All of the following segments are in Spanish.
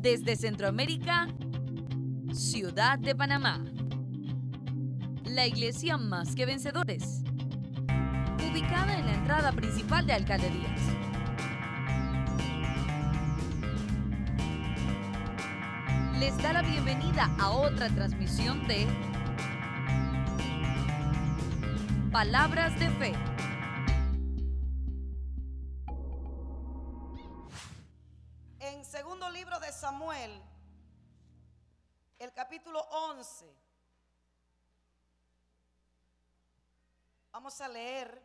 Desde Centroamérica, Ciudad de Panamá. La iglesia Más que Vencedores, ubicada en la entrada principal de Alcalde Díaz. Les da la bienvenida a otra transmisión de Palabras de Fe. En segundo libro de Samuel, el capítulo 11, vamos a leer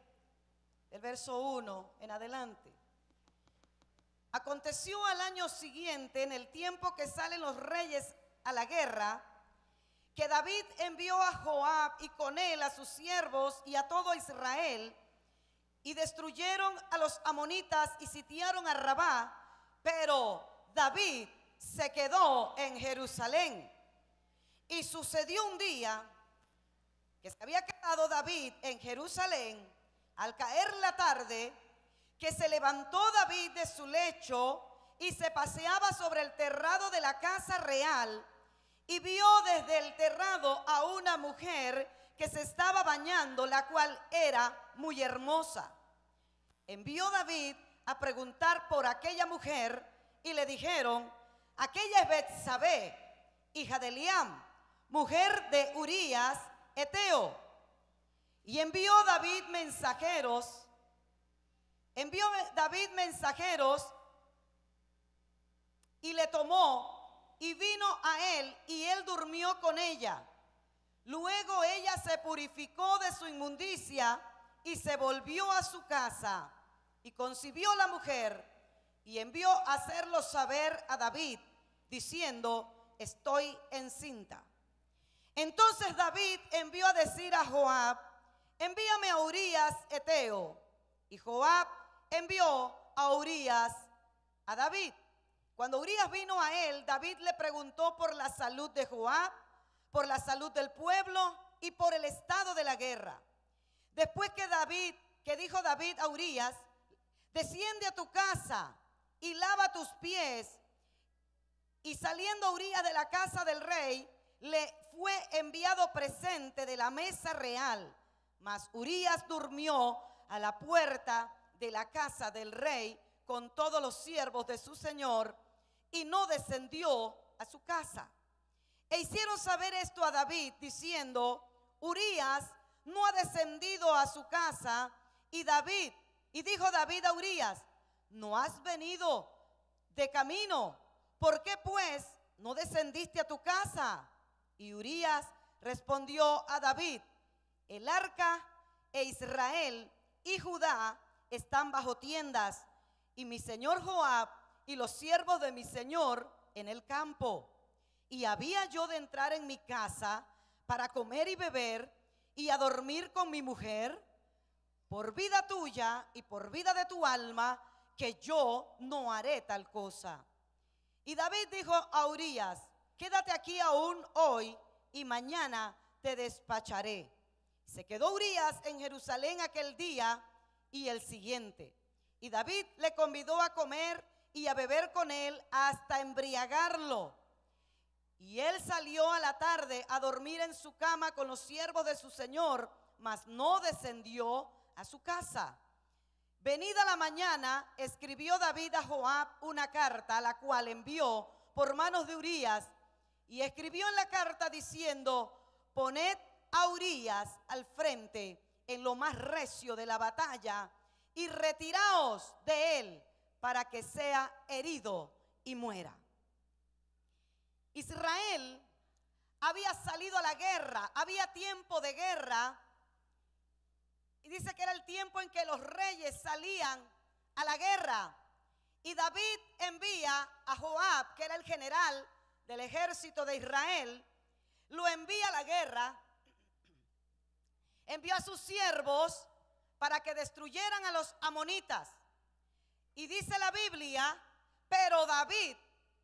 el verso 1 en adelante. Aconteció al año siguiente, en el tiempo que salen los reyes a la guerra, que David envió a Joab y con él a sus siervos y a todo Israel, y destruyeron a los amonitas y sitiaron a Rabá, pero David se quedó en Jerusalén. Y sucedió un día que se había quedado David en Jerusalén, al caer la tarde, que se levantó David de su lecho y se paseaba sobre el terrado de la casa real, y vio desde el terrado a una mujer que se estaba bañando, la cual era muy hermosa. Envió David a preguntar por aquella mujer, y le dijeron: aquella es Betsabé, hija de Eliam, mujer de Urías Eteo. Y envió David mensajeros y le tomó y vino a él, y él durmió con ella. Luego ella se purificó de su inmundicia y se volvió a su casa, y concibió la mujer y envió a hacerlo saber a David, diciendo: estoy encinta. Entonces David envió a decir a Joab: envíame a Urías Eteo. Y Joab envió a Urías a David. Cuando Urías vino a él, David le preguntó por la salud de Joab, por la salud del pueblo y por el estado de la guerra. Después que dijo David a Urías: desciende a tu casa y lava tus pies. Y saliendo Urías de la casa del rey, le fue enviado presente de la mesa real. Mas Urías durmió a la puerta de la casa del rey con todos los siervos de su señor, y no descendió a su casa. E hicieron saber esto a David, diciendo: Urías no ha descendido a su casa. Y dijo David a Urías: ¿no has venido de camino? ¿Por qué pues no descendiste a tu casa? Y Urías respondió a David: el arca e Israel y Judá están bajo tiendas, y mi señor Joab y los siervos de mi señor en el campo. Y había yo de entrar en mi casa para comer y beber y a dormir con mi mujer. Por vida tuya y por vida de tu alma, que yo no haré tal cosa. Y David dijo a Urías: quédate aquí aún hoy, y mañana te despacharé. Se quedó Urías en Jerusalén aquel día y el siguiente. Y David le convidó a comer y a beber con él hasta embriagarlo. Y él salió a la tarde a dormir en su cama con los siervos de su señor, mas no descendió a su casa. Venida la mañana, escribió David a Joab una carta, la cual envió por manos de Urías, y escribió en la carta diciendo: poned a Urías al frente en lo más recio de la batalla, y retiraos de él para que sea herido y muera. Israel había salido a la guerra, había tiempo de guerra, y dice que era el tiempo en que los reyes salían a la guerra. Y David envía a Joab, que era el general del ejército de Israel, lo envía a la guerra. Envió a sus siervos para que destruyeran a los amonitas. Y dice la Biblia: pero David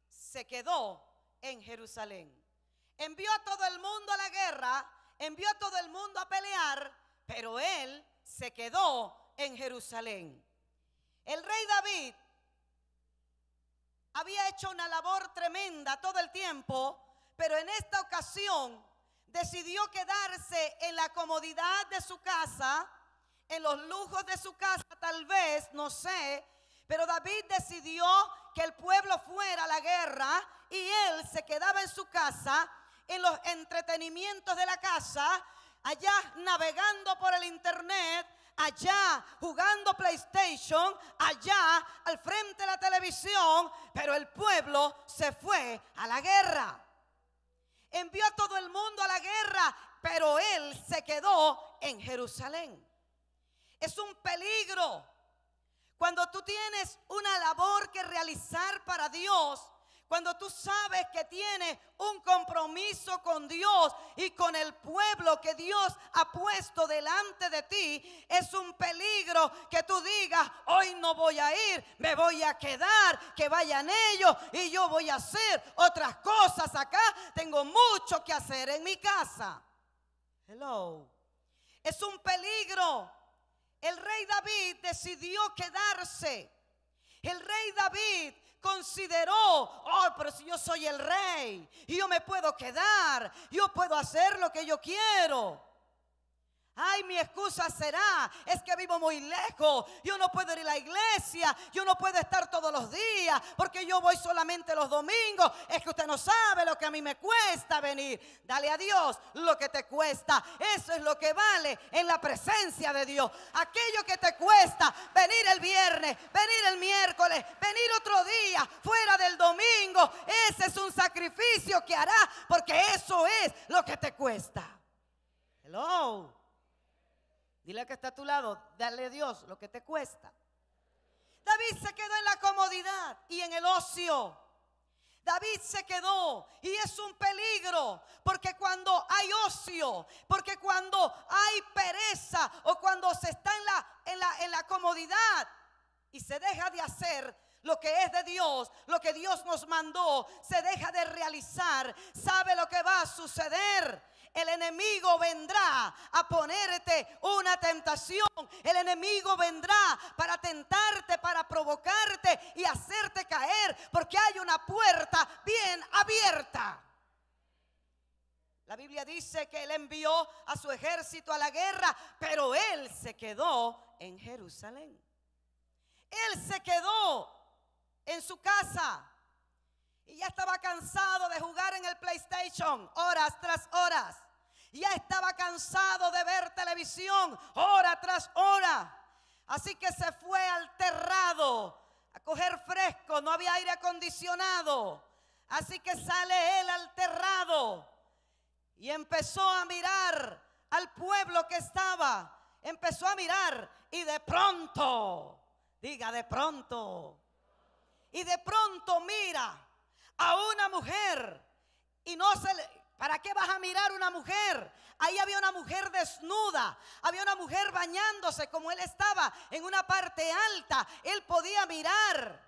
se quedó en Jerusalén. Envió a todo el mundo a la guerra, envió a todo el mundo a pelear, pero él se quedó en Jerusalén. El rey David había hecho una labor tremenda todo el tiempo, pero en esta ocasión decidió quedarse en la comodidad de su casa, en los lujos de su casa tal vez, no sé, pero David decidió que el pueblo fuera a la guerra y él se quedaba en su casa, en los entretenimientos de la casa, allá navegando por el internet, allá jugando PlayStation, allá al frente de la televisión, pero el pueblo se fue a la guerra. Envió a todo el mundo a la guerra, pero él se quedó en Jerusalén. Es un peligro cuando tú tienes una labor que realizar para Dios, cuando tú sabes que tienes un compromiso con Dios y con el pueblo que Dios ha puesto delante de ti. Es un peligro que tú digas: hoy no voy a ir, me voy a quedar, que vayan ellos y yo voy a hacer otras cosas acá. Tengo mucho que hacer en mi casa. Hello. Es un peligro. El rey David decidió quedarse. El rey David consideró: oh, pero si yo soy el rey y yo me puedo quedar, yo puedo hacer lo que yo quiero. Ay, mi excusa será: es que vivo muy lejos, yo no puedo ir a la iglesia, yo no puedo estar todos los días porque yo voy solamente los domingos. Es que usted no sabe lo que a mí me cuesta venir. Dale a Dios lo que te cuesta. Eso es lo que vale en la presencia de Dios. Aquello que te cuesta venir el viernes, venir el miércoles, venir otro día fuera del domingo, ese es un sacrificio que hará, porque eso es lo que te cuesta. Hello. Dile al que está a tu lado: dale a Dios lo que te cuesta. David se quedó en la comodidad y en el ocio. David se quedó, y es un peligro, porque cuando hay ocio, porque cuando hay pereza, o cuando se está en la comodidad y se deja de hacer lo que es de Dios, lo que Dios nos mandó, se deja de realizar, ¿sabe lo que va a suceder? El enemigo vendrá a ponerte una tentación. El enemigo vendrá para tentarte, para provocarte y hacerte caer, porque hay una puerta bien abierta. La Biblia dice que él envió a su ejército a la guerra, pero él se quedó en Jerusalén. Él se quedó en su casa y ya estaba cansado de jugar en el PlayStation horas tras horas. Ya estaba cansado de ver televisión hora tras hora. Así que se fue al terrado a coger fresco. No había aire acondicionado. Así que sale él al terrado y empezó a mirar al pueblo que estaba. Empezó a mirar y de pronto, diga de pronto. Y de pronto mira a una mujer y no se le... ¿Para qué vas a mirar una mujer? Ahí había una mujer desnuda, había una mujer bañándose. Como él estaba en una parte alta, él podía mirar.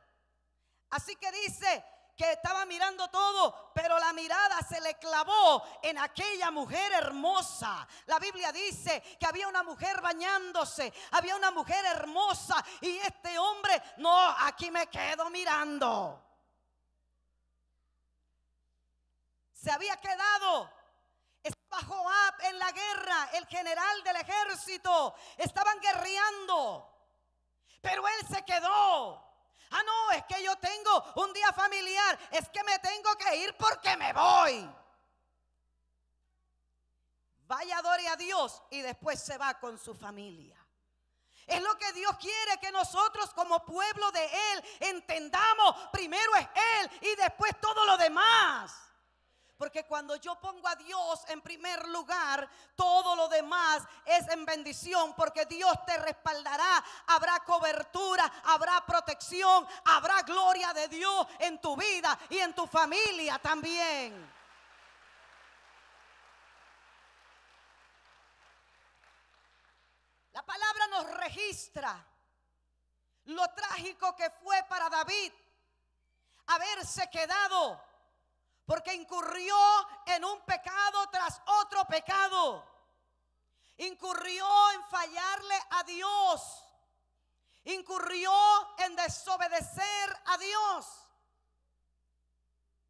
Así que dice que estaba mirando todo, pero la mirada se le clavó en aquella mujer hermosa. La Biblia dice que había una mujer bañándose, había una mujer hermosa, y este hombre: no, aquí me quedo mirando. Se había quedado. Estaba Joab en la guerra, el general del ejército. Estaban guerreando, pero él se quedó. Ah, no, es que yo tengo un día familiar, es que me tengo que ir porque me voy. Vaya, adore a Dios y después se va con su familia. Es lo que Dios quiere que nosotros como pueblo de Él entendamos. Primero es Él y después todo lo demás. Porque cuando yo pongo a Dios en primer lugar, todo lo demás es en bendición, porque Dios te respaldará, habrá cobertura, habrá protección, habrá gloria de Dios en tu vida y en tu familia también. La palabra nos registra lo trágico que fue para David haberse quedado, porque incurrió en un pecado tras otro pecado. Incurrió en fallarle a Dios. Incurrió en desobedecer a Dios.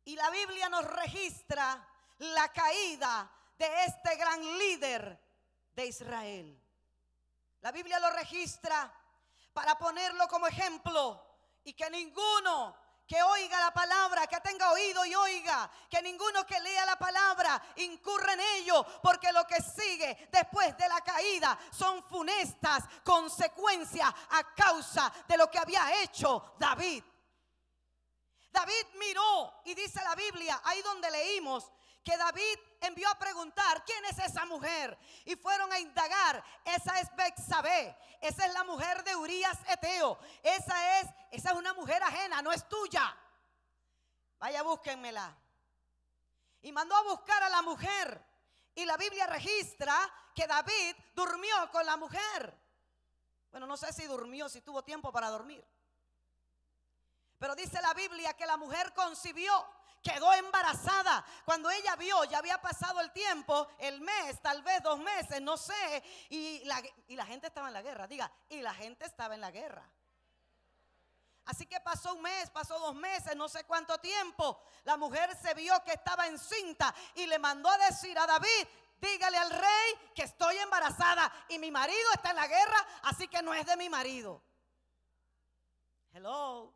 Y la Biblia nos registra la caída de este gran líder de Israel. La Biblia lo registra para ponerlo como ejemplo y que ninguno que oiga la palabra, que tenga oído y oiga, que ninguno que lea la palabra incurra en ello, porque lo que sigue después de la caída son funestas consecuencias a causa de lo que había hecho David. David miró, y dice la Biblia, ahí donde leímos, que David envió a preguntar: ¿quién es esa mujer? Y fueron a indagar. Esa es Betsabé, esa es la mujer de Urías Eteo. Esa es una mujer ajena, no es tuya. Vaya, búsquenmela. Y mandó a buscar a la mujer. Y la Biblia registra que David durmió con la mujer. Bueno, no sé si durmió, si tuvo tiempo para dormir. Pero dice la Biblia que la mujer concibió, quedó embarazada. Cuando ella vio, ya había pasado el tiempo, el mes, tal vez 2 meses, no sé. Y la gente estaba en la guerra, diga, y la gente estaba en la guerra. Así que pasó 1 mes, pasó 2 meses, no sé cuánto tiempo. La mujer se vio que estaba encinta y le mandó a decir a David: dígale al rey que estoy embarazada y mi marido está en la guerra, así que no es de mi marido. Hello.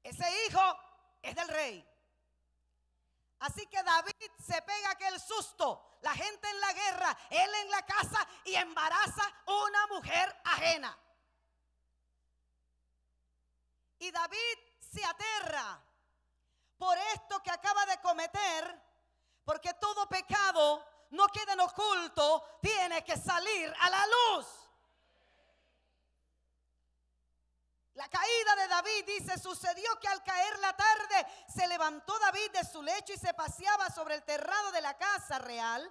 Ese hijo es del rey. Así que David se pega aquel susto, la gente en la guerra, él en la casa, y embaraza una mujer ajena. Y David se aterra por esto que acaba de cometer, porque todo pecado no queda en oculto, tiene que salir a la luz. La caída de David, dice, sucedió que al caer la tarde se levantó David de su lecho y se paseaba sobre el terrado de la casa real,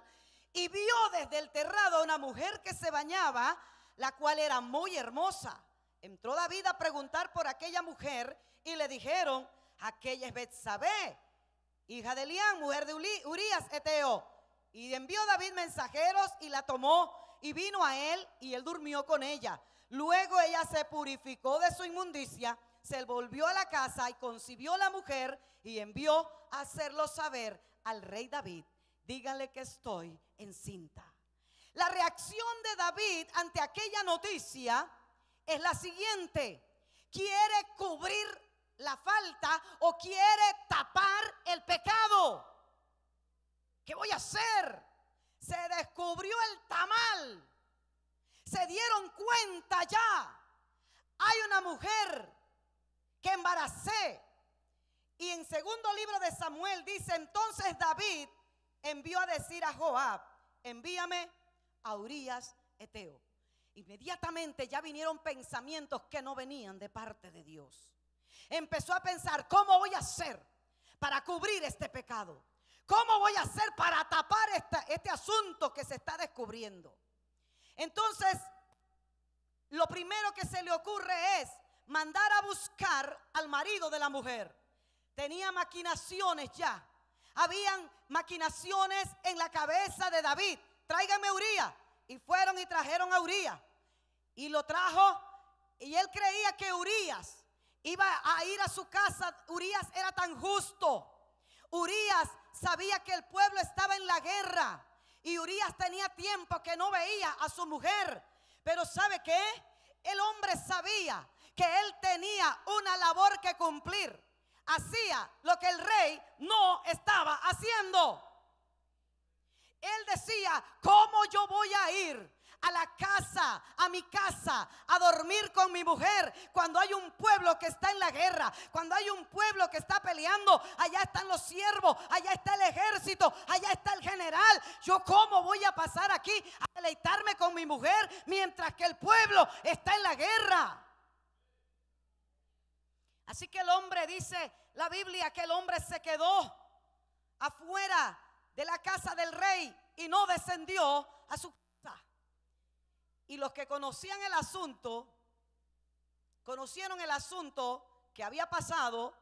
y vio desde el terrado a una mujer que se bañaba, la cual era muy hermosa. Entró David a preguntar por aquella mujer y le dijeron: aquella es Betsabé, hija de Elián, mujer de Urías Eteo. Y envió David mensajeros y la tomó y vino a él, y él durmió con ella. Luego ella se purificó de su inmundicia, se volvió a la casa y concibió la mujer y envió a hacerlo saber al rey David: díganle que estoy encinta. La reacción de David ante aquella noticia es la siguiente: quiere cubrir la falta o quiere tapar el pecado. ¿Qué voy a hacer? Se descubrió el tamal. Se dieron cuenta ya. Hay una mujer que embaracé. Y en 2 libro de Samuel dice: entonces David envió a decir a Joab: envíame a Urías Eteo. Inmediatamente ya vinieron pensamientos que no venían de parte de Dios. Empezó a pensar: ¿cómo voy a hacer para cubrir este pecado? ¿Cómo voy a hacer para tapar este asunto que se está descubriendo? Entonces, lo primero que se le ocurre es mandar a buscar al marido de la mujer. Tenía maquinaciones ya. Habían maquinaciones en la cabeza de David. Tráigame a Urías. Y fueron y trajeron a Urías. Y lo trajo, y él creía que Urías iba a ir a su casa. Urías era tan justo. Urías sabía que el pueblo estaba en la guerra. Y Urías tenía tiempo que no veía a su mujer. Pero ¿sabe qué? El hombre sabía que él tenía una labor que cumplir. Hacía lo que el rey no estaba haciendo. Él decía: ¿cómo yo voy a ir a la casa, a mi casa, a dormir con mi mujer cuando hay un pueblo que está en la guerra, cuando hay un pueblo que está peleando? Allá están los siervos, allá está el ejército, allá está el general. ¿Yo cómo voy a pasar aquí a deleitarme con mi mujer mientras que el pueblo está en la guerra? Así que el hombre, dice la Biblia, que el hombre se quedó afuera de la casa del rey y no descendió a su casa. Y los que conocían el asunto, conocieron el asunto que había pasado,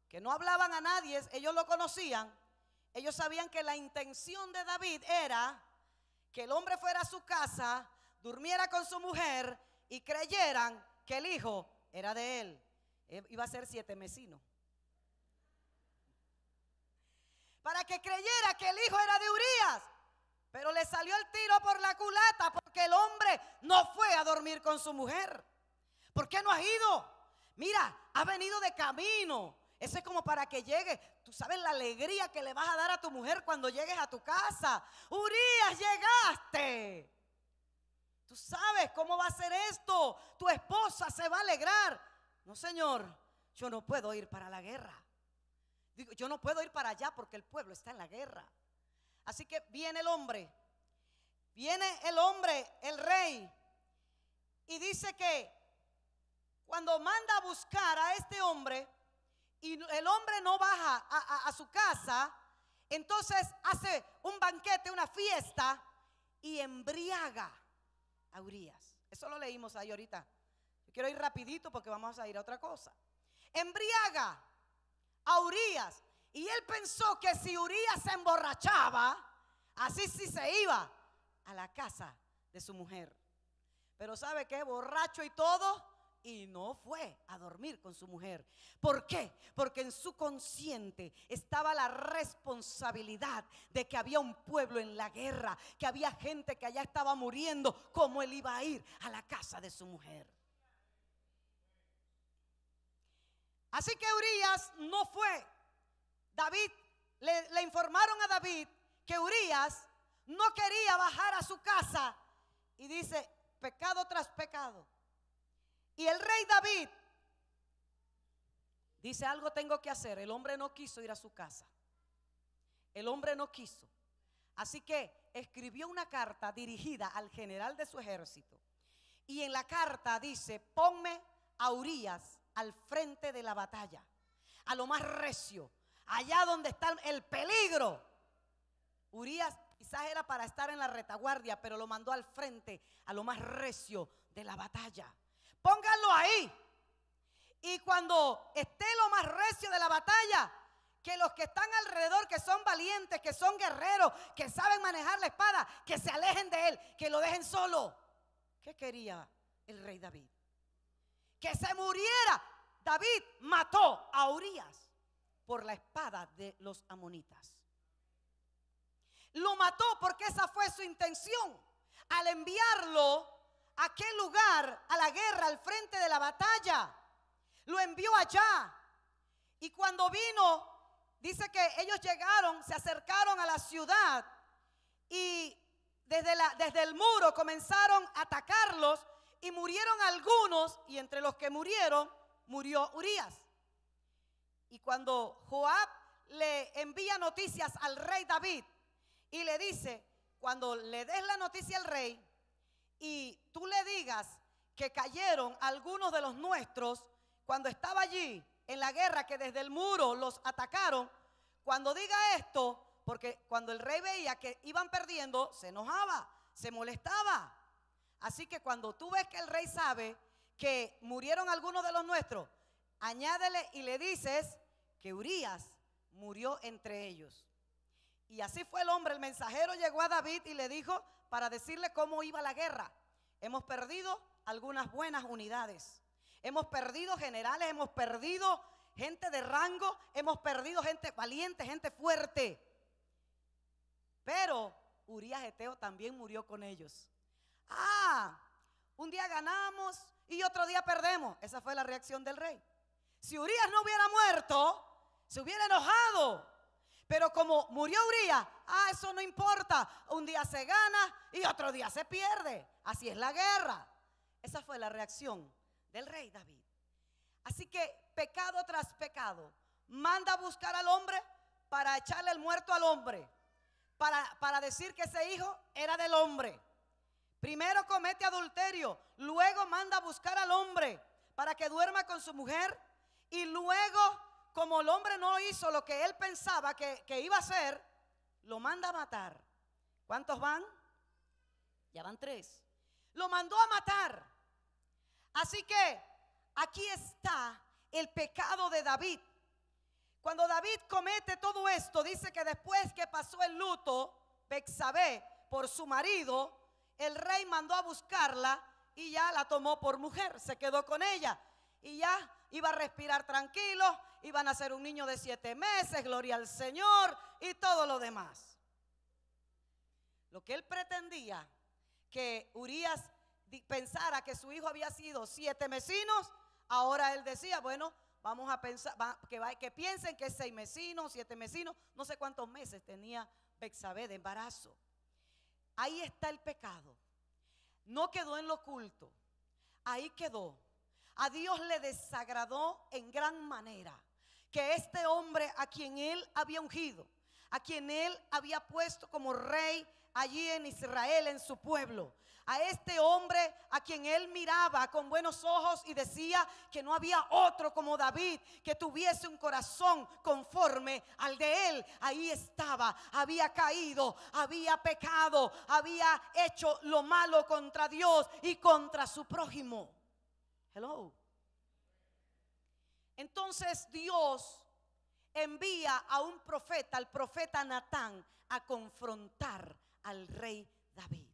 que no hablaban a nadie, ellos lo conocían. Ellos sabían que la intención de David era que el hombre fuera a su casa, durmiera con su mujer y creyeran que el hijo era de él. Iba a ser 7 mesino. para que creyera que el hijo era de Urías. Pero le salió el tiro por la culata porque el hombre no fue a dormir con su mujer. ¿Por qué no has ido? Mira, has venido de camino. Eso es como para que llegue. Tú sabes la alegría que le vas a dar a tu mujer cuando llegues a tu casa. Urías, llegaste. Tú sabes cómo va a ser esto. Tu esposa se va a alegrar. No, señor, yo no puedo ir para la guerra. Digo, yo no puedo ir para allá porque el pueblo está en la guerra. Así que viene el hombre, el rey, y dice que cuando manda a buscar a este hombre y el hombre no baja a su casa, entonces hace un banquete, una fiesta y embriaga a Urías. Eso lo leímos ahí ahorita. Yo quiero ir rapidito porque vamos a ir a otra cosa. Embriaga a Urías. Y él pensó que si Urías se emborrachaba, así sí se iba a la casa de su mujer. Pero ¿sabe qué? Borracho y todo, y no fue a dormir con su mujer. ¿Por qué? Porque en su consciente estaba la responsabilidad de que había un pueblo en la guerra, que había gente que allá estaba muriendo. ¿Cómo él iba a ir a la casa de su mujer? Así que Urías no fue. David, le informaron a David que Urías no quería bajar a su casa y dice, pecado tras pecado. Y el rey David dice, algo tengo que hacer. El hombre no quiso ir a su casa. El hombre no quiso. Así que escribió una carta dirigida al general de su ejército. Y en la carta dice, ponme a Urías al frente de la batalla, a lo más recio, allá donde está el peligro. Urías quizás era para estar en la retaguardia, pero lo mandó al frente, a lo más recio de la batalla. Pónganlo ahí. Y cuando esté lo más recio de la batalla, que los que están alrededor, que son valientes, que son guerreros, que saben manejar la espada, que se alejen de él, que lo dejen solo. ¿Qué quería el rey David? Que se muriera. David mató a Urías por la espada de los amonitas. Lo mató porque esa fue su intención. Al enviarlo a aquel lugar, a la guerra, al frente de la batalla, lo envió allá. Y cuando vino, dice que ellos llegaron, se acercaron a la ciudad y desde el muro comenzaron a atacarlos y murieron algunos, y entre los que murieron, murió Urías. Y cuando Joab le envía noticias al rey David y le dice, cuando le des la noticia al rey y tú le digas que cayeron algunos de los nuestros cuando estaba allí en la guerra, que desde el muro los atacaron, cuando diga esto, porque cuando el rey veía que iban perdiendo, se enojaba, se molestaba. Así que cuando tú ves que el rey sabe que murieron algunos de los nuestros, añádele y le dices que Urías murió entre ellos. Y así fue el hombre. El mensajero llegó a David y le dijo para decirle cómo iba la guerra. Hemos perdido algunas buenas unidades. Hemos perdido generales, hemos perdido gente de rango, hemos perdido gente valiente, gente fuerte. Pero Urías Eteo también murió con ellos. Un día ganamos y otro día perdemos. Esa fue la reacción del rey. Si Urías no hubiera muerto, se hubiera enojado. Pero como murió Urías, eso no importa. Un día se gana y otro día se pierde. Así es la guerra. Esa fue la reacción del rey David. Así que pecado tras pecado, manda a buscar al hombre para echarle el muerto al hombre, para decir que ese hijo era del hombre. Primero comete adulterio, luego manda a buscar al hombre para que duerma con su mujer, y luego, como el hombre no hizo lo que él pensaba que iba a hacer, lo manda a matar. ¿Cuántos van? Ya van 3. Lo mandó a matar. Así que aquí está el pecado de David. Cuando David comete todo esto, dice que después que pasó el luto, Betsabé, por su marido, el rey mandó a buscarla y ya la tomó por mujer, se quedó con ella. Y ya iba a respirar tranquilo, iban a ser un niño de 7 meses, gloria al Señor y todo lo demás. Lo que él pretendía, que Urías pensara que su hijo había sido 7 mesinos, ahora él decía, bueno, vamos a pensar, que piensen que es 6 mesinos, 7 mesinos, no sé cuántos meses tenía Betsabé de embarazo. Ahí está el pecado. No quedó en lo oculto, ahí quedó. A Dios le desagradó en gran manera que este hombre a quien él había ungido, a quien él había puesto como rey allí en Israel, en su pueblo, a este hombre a quien él miraba con buenos ojos y decía que no había otro como David que tuviese un corazón conforme al de él. Ahí estaba, había caído, había pecado, había hecho lo malo contra Dios y contra su prójimo. Hello. Entonces Dios envía a un profeta, al profeta Natán, a confrontar al rey David.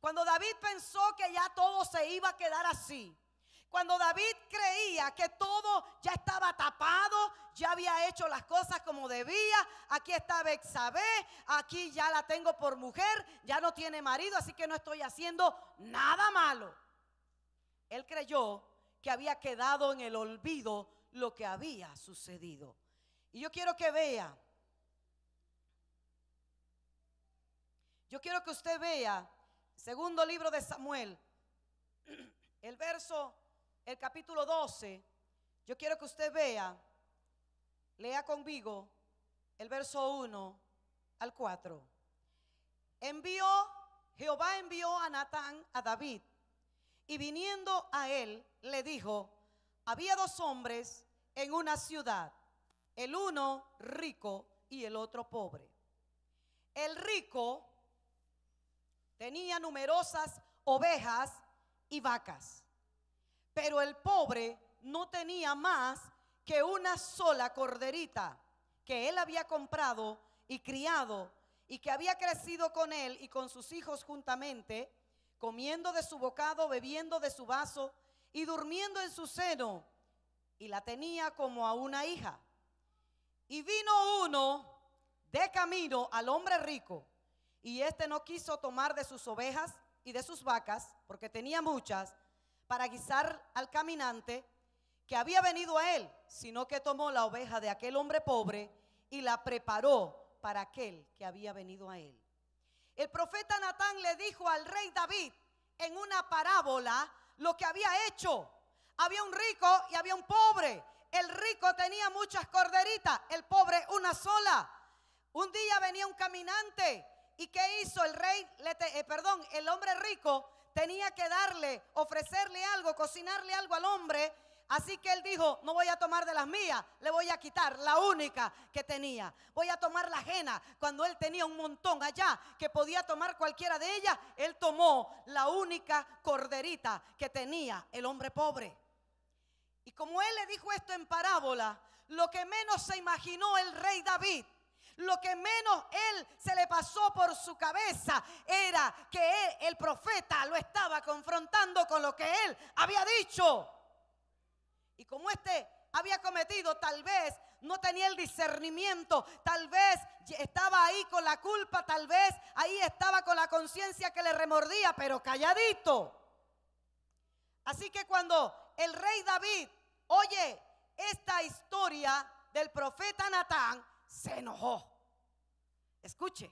Cuando David pensó que ya todo se iba a quedar así, cuando David creía que todo ya estaba tapado, ya había hecho las cosas como debía, aquí está Betsabé, aquí ya la tengo por mujer, ya no tiene marido, así que no estoy haciendo nada malo. Él creyó que había quedado en el olvido lo que había sucedido. Y yo quiero que vea, yo quiero que usted vea, segundo libro de Samuel, el capítulo 12, yo quiero que usted vea, lea conmigo el verso 1 al 4. Jehová envió a Natán a David, y viniendo a él le dijo: había 2 hombres en una ciudad, el uno rico y el otro pobre. El rico tenía numerosas ovejas y vacas, pero el pobre no tenía más que una sola corderita que él había comprado y criado, y que había crecido con él y con sus hijos juntamente, comiendo de su bocado, bebiendo de su vaso y durmiendo en su seno, y la tenía como a una hija. Y vino uno de camino al hombre rico, y éste no quiso tomar de sus ovejas y de sus vacas, porque tenía muchas, para guisar al caminante que había venido a él, sino que tomó la oveja de aquel hombre pobre y la preparó para aquel que había venido a él. El profeta Natán le dijo al rey David en una parábola lo que había hecho. Había un rico y había un pobre. El rico tenía muchas corderitas, el pobre una sola. Un día venía un caminante, ¿y qué hizo el rey? El hombre rico tenía que ofrecerle algo, cocinarle algo al hombre. Así que él dijo: no voy a tomar de las mías, le voy a quitar la única que tenía. Voy a tomar la ajena. Cuando él tenía un montón allá que podía tomar cualquiera de ellas, él tomó la única corderita que tenía el hombre pobre. Y como él le dijo esto en parábola, lo que menos se imaginó el rey David, lo que menos él se le pasó por su cabeza, era que el profeta lo estaba confrontando con lo que él había dicho. Y como había cometido, tal vez no tenía el discernimiento, tal vez estaba ahí con la culpa, tal vez ahí estaba con la conciencia que le remordía, pero calladito. Así que cuando el rey David oye esta historia del profeta Natán, se enojó. Escuche,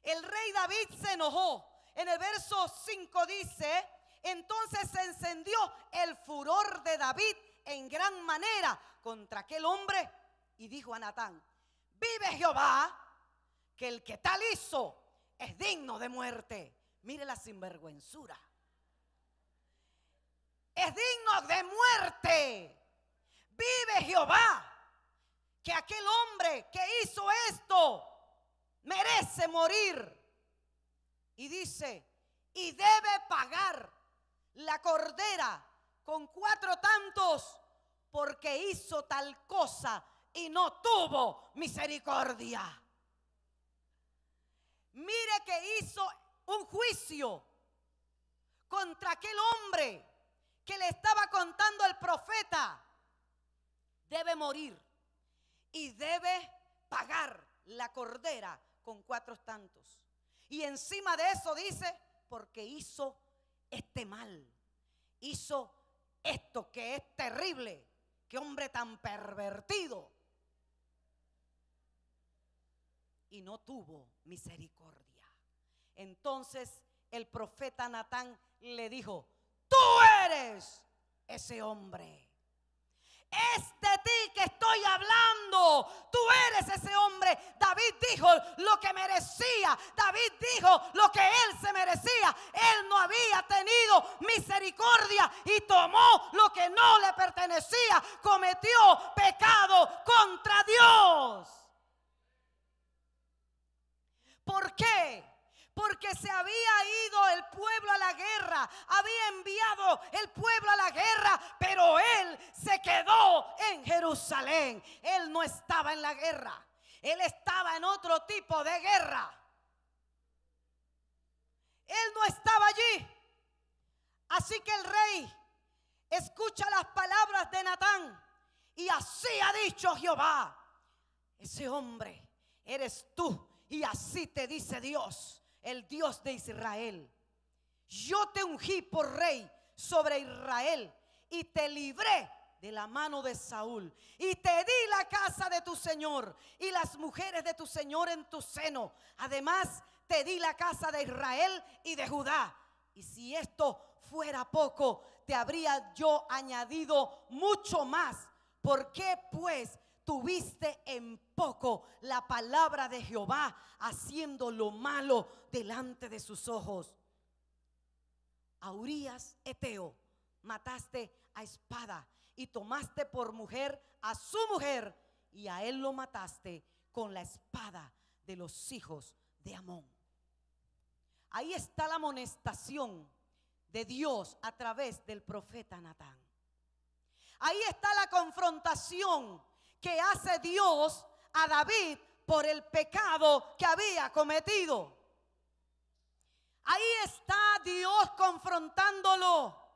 el rey David se enojó. En el verso 5 dice: entonces se encendió el furor de David en gran manera contra aquel hombre, y dijo a Natán: vive Jehová, que el que tal hizo es digno de muerte. Mire la sinvergüenzura. Es digno de muerte. Vive Jehová, que aquel hombre que hizo esto merece morir. Y dice: y debe pagar la cordera con 4 tantos, porque hizo tal cosa y no tuvo misericordia. Mire que hizo un juicio contra aquel hombre que le estaba contando el profeta. debe morir y debe pagar la cordera con 4 tantos. Y encima de eso dice, porque hizo este mal, hizo esto que es terrible. Qué hombre tan pervertido. Y no tuvo misericordia. Entonces el profeta Natán le dijo, tú eres ese hombre. Es de ti que estoy hablando. Tú eres ese hombre. David dijo lo que merecía. David dijo lo que él se merecía. Él no había tenido misericordia y tomó lo que no le pertenecía. Cometió pecado contra Dios. ¿Por qué? Porque se había ido el pueblo a la guerra, había enviado el pueblo a la guerra, pero él se quedó en Jerusalén. Él no estaba en la guerra, él estaba en otro tipo de guerra. Él no estaba allí. Así que el rey escucha las palabras de Natán y así ha dicho Jehová, ese hombre eres tú y así te dice Dios, el Dios de Israel. Yo te ungí por rey sobre Israel y te libré de la mano de Saúl y te di la casa de tu señor y las mujeres de tu señor en tu seno. Además te di la casa de Israel y de Judá. Y si esto fuera poco, te habría yo añadido mucho más. ¿Por qué pues tuviste en poco la palabra de Jehová, haciendo lo malo delante de sus ojos? A Urías Eteo mataste a espada y tomaste por mujer a su mujer, y a él lo mataste con la espada de los hijos de Amón. Ahí está la amonestación de Dios a través del profeta Natán. Ahí está la confrontación que hace Dios a David por el pecado que había cometido. Ahí está Dios confrontándolo.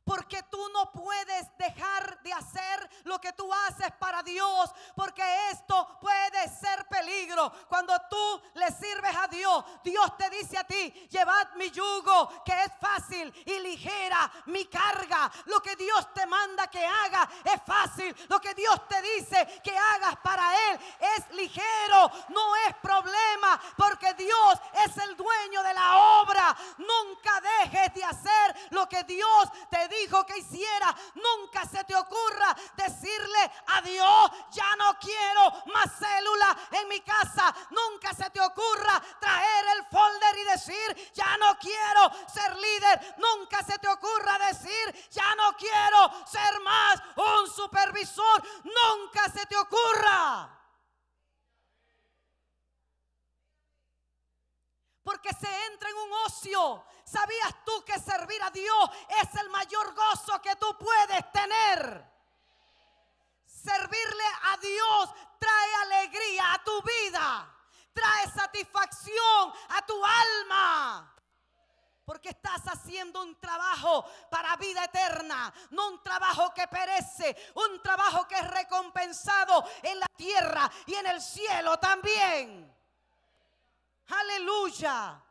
Porque tú no puedes dejar de hacer lo que tú haces para Dios, porque esto puede ser peligro. Cuando tú le sirves a Dios, Dios te dice a ti, llevad mi yugo, que es fácil, y ligera mi carga. Lo que Dios te manda que haga es fácil. Lo que Dios te dice que hagas para Él es ligero, no es problema, porque Dios es el dueño de la obra. Nunca dejes de hacer lo que Dios te dijo que hiciera. Nunca se te ocurra decirle a Dios, ya no quiero más célula en mi casa. Nunca se te ocurra traer el folder y decir, ya no quiero ser líder. Nunca se te ocurra decir, ya no quiero ser más un supervisor. Nunca se te ocurra. Porque se entra en un ocio. ¿Sabías tú que servir a Dios es el mayor gozo que tú puedes tener? Servirle a Dios trae alegría a tu vida, trae satisfacción a tu alma. Porque estás haciendo un trabajo para vida eterna, no un trabajo que perece, un trabajo que es recompensado en la tierra y en el cielo también. Aleluya.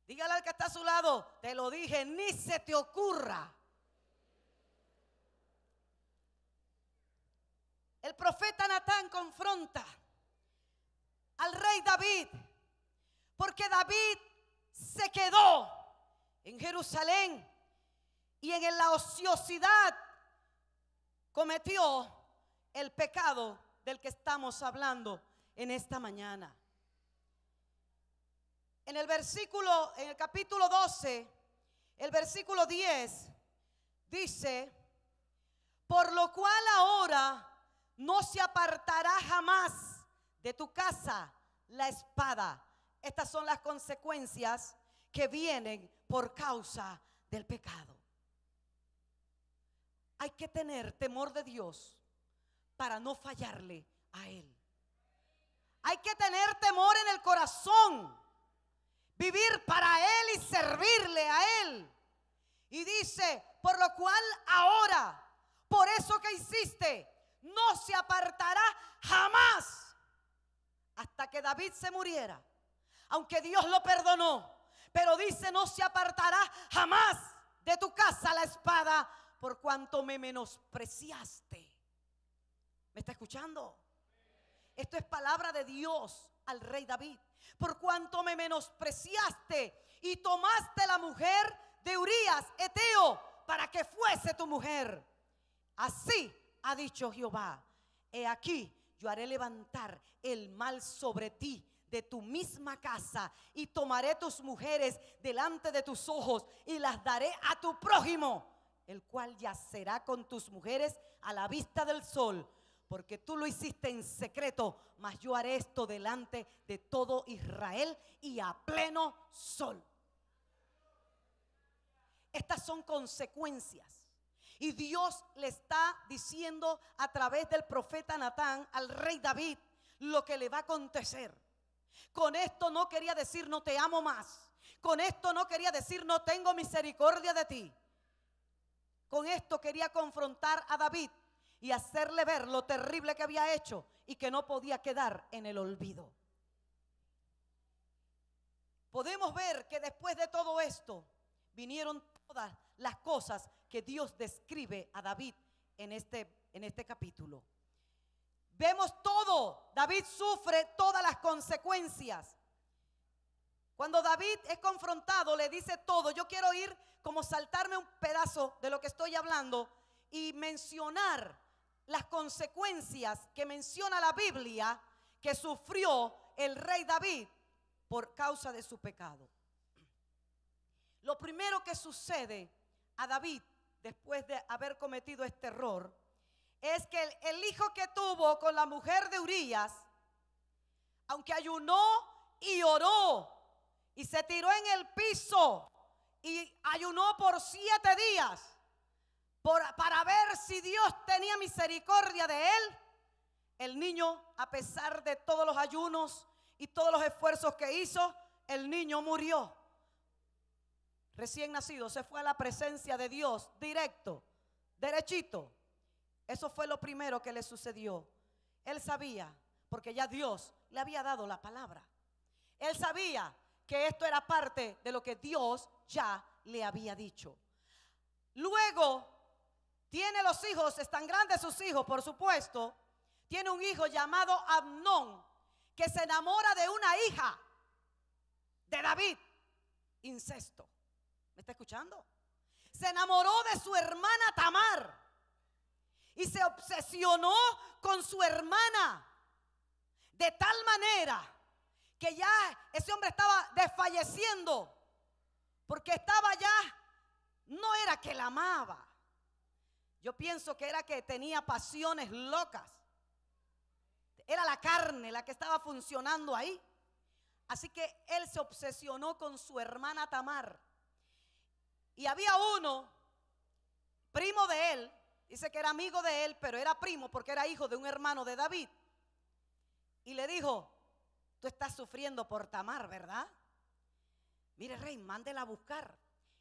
Dígale al que está a su lado, te lo dije, ni se te ocurra. El profeta Natán confronta al rey David, porque David se quedó en Jerusalén y en la ociosidad cometió el pecado del que estamos hablando en esta mañana. En el capítulo 12, el versículo 10 dice, por lo cual ahora no se apartará jamás de tu casa la espada. Estas son las consecuencias que vienen por causa del pecado. Hay que tener temor de Dios para no fallarle a Él. Hay que tener temor en el corazón, vivir para Él y servirle a Él. Y dice, por lo cual ahora, por eso que hiciste no se apartará jamás hasta que David se muriera. Aunque Dios lo perdonó, pero dice, no se apartará jamás de tu casa la espada, por cuanto me menospreciaste. ¿Me está escuchando? Esto es palabra de Dios al rey David. Por cuanto me menospreciaste y tomaste la mujer de Urías Eteo para que fuese tu mujer. Así ha dicho Jehová: he aquí, yo haré levantar el mal sobre ti de tu misma casa, y tomaré tus mujeres delante de tus ojos y las daré a tu prójimo, el cual yacerá con tus mujeres a la vista del sol, porque tú lo hiciste en secreto, mas yo haré esto delante de todo Israel y a pleno sol. Estas son consecuencias, y Dios le está diciendo a través del profeta Natán al rey David lo que le va a acontecer. Con esto no quería decir no te amo más. Con esto no quería decir no tengo misericordia de ti. Con esto quería confrontar a David y hacerle ver lo terrible que había hecho y que no podía quedar en el olvido. Podemos ver que después de todo esto vinieron todas las cosas que Dios describe a David en este capítulo. Vemos todo. David sufre todas las consecuencias. Cuando David es confrontado, le dice todo. Yo quiero ir como saltarme un pedazo de lo que estoy hablando y mencionar las consecuencias que menciona la Biblia que sufrió el rey David por causa de su pecado. Lo primero que sucede a David después de haber cometido este error es que el hijo que tuvo con la mujer de Urías, aunque ayunó y oró y se tiró en el piso y ayunó por 7 días para ver si Dios tenía misericordia de él, el niño, a pesar de todos los ayunos y todos los esfuerzos que hizo, el niño murió. Recién nacido, se fue a la presencia de Dios directo, derechito. Eso fue lo primero que le sucedió. Él sabía, porque ya Dios le había dado la palabra. Él sabía que esto era parte de lo que Dios ya le había dicho. Luego tiene los hijos, están grandes sus hijos, por supuesto. Tiene un hijo llamado Amnón, que se enamora de una hija de David. Incesto. ¿Me está escuchando? Se enamoró de su hermana Tamar y se obsesionó con su hermana de tal manera que ya ese hombre estaba desfalleciendo, porque estaba ya, no era que la amaba, yo pienso que era que tenía pasiones locas, era la carne la que estaba funcionando ahí. Así que él se obsesionó con su hermana Tamar. Y había uno, primo de él, dice que era amigo de él, pero era primo porque era hijo de un hermano de David. Y le dijo: tú estás sufriendo por Tamar, ¿verdad? Mire, rey, mándela a buscar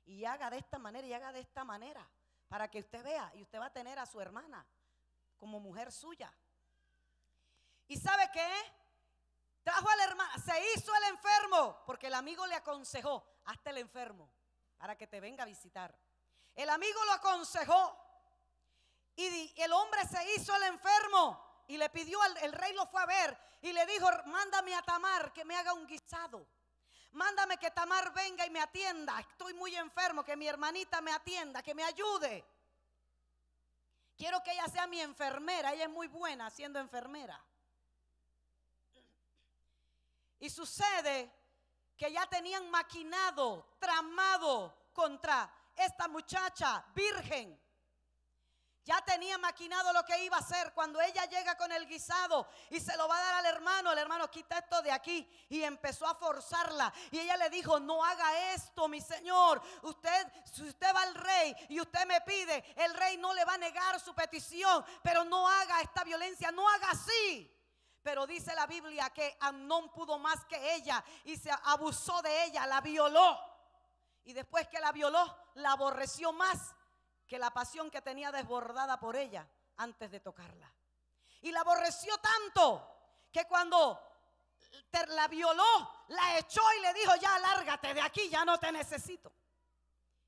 y haga de esta manera y haga de esta manera, para que usted vea, y usted va a tener a su hermana como mujer suya. ¿Y sabe qué? Trajo a la hermana, se hizo el enfermo, porque el amigo le aconsejó: hazte el enfermo para que te venga a visitar. El amigo lo aconsejó y el hombre se hizo el enfermo y le pidió, el rey lo fue a ver y le dijo: mándame a Tamar que me haga un guisado. Mándame que Tamar venga y me atienda. Estoy muy enfermo, que mi hermanita me atienda, que me ayude. Quiero que ella sea mi enfermera. Ella es muy buena siendo enfermera. Y sucede que ya tenían maquinado, tramado contra esta muchacha virgen. Ya tenía maquinado lo que iba a hacer. Cuando ella llega con el guisado y se lo va a dar al hermano, el hermano: quita esto de aquí. Y empezó a forzarla. Y ella le dijo: no haga esto, mi señor. Si usted va al rey y usted me pide, el rey no le va a negar su petición. Pero no haga esta violencia, no haga así. Pero dice la Biblia que Amnón pudo más que ella y se abusó de ella, la violó. Y después que la violó, la aborreció más que la pasión que tenía desbordada por ella antes de tocarla. Y la aborreció tanto que cuando la violó, la echó y le dijo: ya lárgate de aquí, ya no te necesito.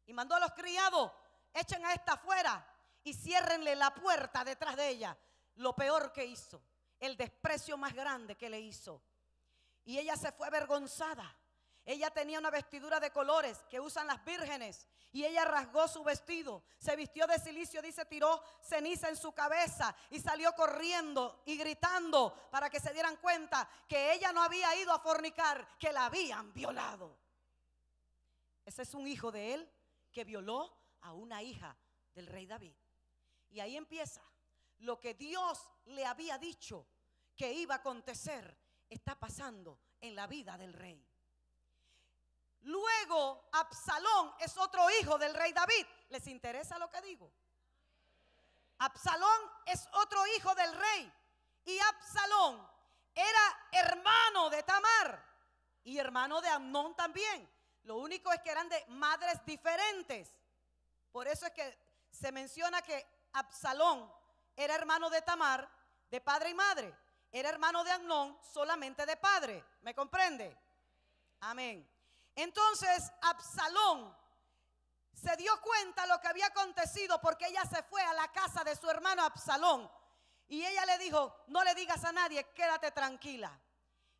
Y mandó a los criados: echen a esta afuera y ciérrenle la puerta detrás de ella. Lo peor que hizo, el desprecio más grande que le hizo. Y ella se fue avergonzada. Ella tenía una vestidura de colores que usan las vírgenes, y ella rasgó su vestido, se vistió de cilicio, dice, tiró ceniza en su cabeza y salió corriendo y gritando para que se dieran cuenta que ella no había ido a fornicar, que la habían violado. Ese es un hijo de él que violó a una hija del rey David. Y ahí empieza lo que Dios le había dicho que iba a acontecer, está pasando en la vida del rey. Luego Absalón es otro hijo del rey David. ¿Les interesa lo que digo? Absalón es otro hijo del rey. Y Absalón era hermano de Tamar y hermano de Amnón también. Lo único es que eran de madres diferentes. Por eso es que se menciona que Absalón era hermano de Tamar, de padre y madre. Era hermano de Amnón solamente de padre. ¿Me comprende? Amén. Entonces Absalón se dio cuenta de lo que había acontecido, porque ella se fue a la casa de su hermano Absalón y ella le dijo: no le digas a nadie, quédate tranquila.